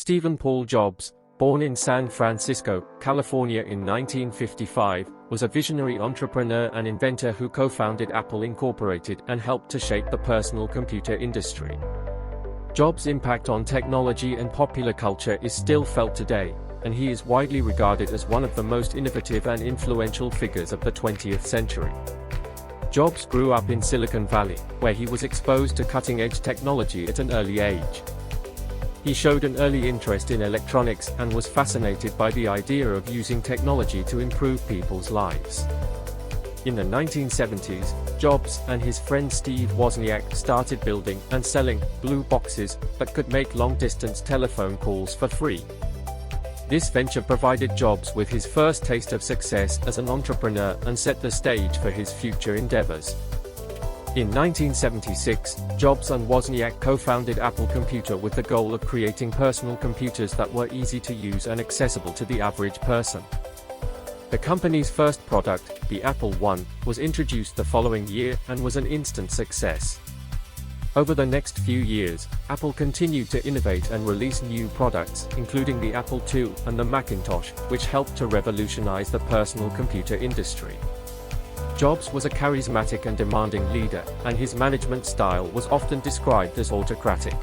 Stephen Paul Jobs, born in San Francisco, California in 1955, was a visionary entrepreneur and inventor who co-founded Apple Incorporated and helped to shape the personal computer industry. Jobs' impact on technology and popular culture is still felt today, and he is widely regarded as one of the most innovative and influential figures of the 20th century. Jobs grew up in Silicon Valley, where he was exposed to cutting-edge technology at an early age. He showed an early interest in electronics and was fascinated by the idea of using technology to improve people's lives. In the 1970s, Jobs and his friend Steve Wozniak started building and selling blue boxes that could make long-distance telephone calls for free. This venture provided Jobs with his first taste of success as an entrepreneur and set the stage for his future endeavors. In 1976, Jobs and Wozniak co-founded Apple Computer with the goal of creating personal computers that were easy to use and accessible to the average person. The company's first product, the Apple I, was introduced the following year and was an instant success. Over the next few years, Apple continued to innovate and release new products, including the Apple II and the Macintosh, which helped to revolutionize the personal computer industry. Jobs was a charismatic and demanding leader, and his management style was often described as autocratic.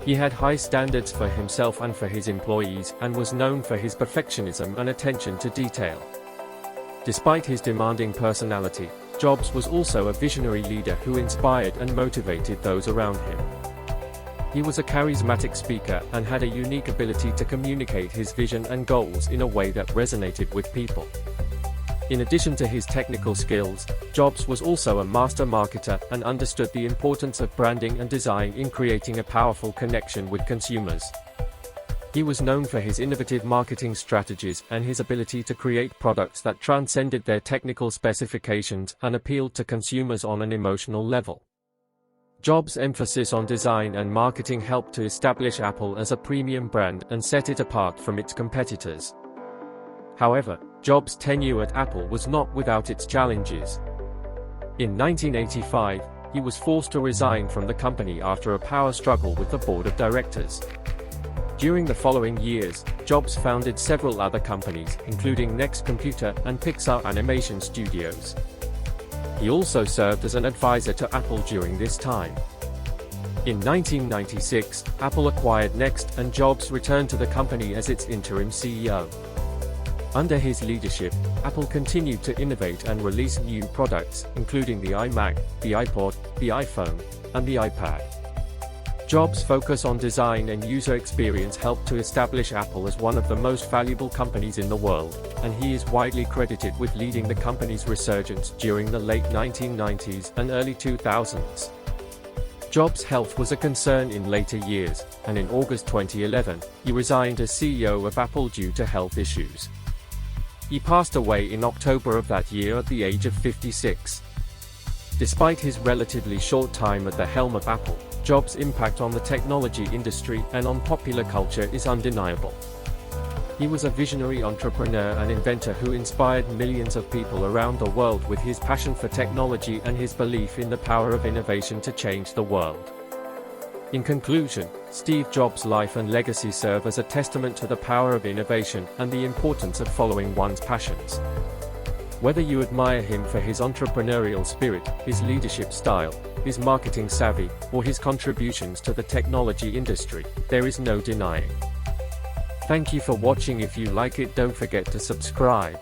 He had high standards for himself and for his employees, and was known for his perfectionism and attention to detail. Despite his demanding personality, Jobs was also a visionary leader who inspired and motivated those around him. He was a charismatic speaker and had a unique ability to communicate his vision and goals in a way that resonated with people. In addition to his technical skills, Jobs was also a master marketer and understood the importance of branding and design in creating a powerful connection with consumers. He was known for his innovative marketing strategies and his ability to create products that transcended their technical specifications and appealed to consumers on an emotional level. Jobs' emphasis on design and marketing helped to establish Apple as a premium brand and set it apart from its competitors. However, Jobs' tenure at Apple was not without its challenges. In 1985, he was forced to resign from the company after a power struggle with the board of directors. During the following years, Jobs founded several other companies, including Next Computer and Pixar Animation Studios. He also served as an advisor to Apple during this time. In 1996, Apple acquired Next and Jobs returned to the company as its interim CEO. Under his leadership, Apple continued to innovate and release new products, including the iMac, the iPod, the iPhone, and the iPad. Jobs' focus on design and user experience helped to establish Apple as one of the most valuable companies in the world, and he is widely credited with leading the company's resurgence during the late 1990s and early 2000s. Jobs' health was a concern in later years, and in August 2011, he resigned as CEO of Apple due to health issues. He passed away in October of that year at the age of 56. Despite his relatively short time at the helm of Apple, Jobs' impact on the technology industry and on popular culture is undeniable. He was a visionary entrepreneur and inventor who inspired millions of people around the world with his passion for technology and his belief in the power of innovation to change the world. In conclusion, Steve Jobs' life and legacy serve as a testament to the power of innovation and the importance of following one's passions. Whether you admire him for his entrepreneurial spirit, his leadership style, his marketing savvy, or his contributions to the technology industry, there is no denying. Thank you for watching. If you like it, don't forget to subscribe.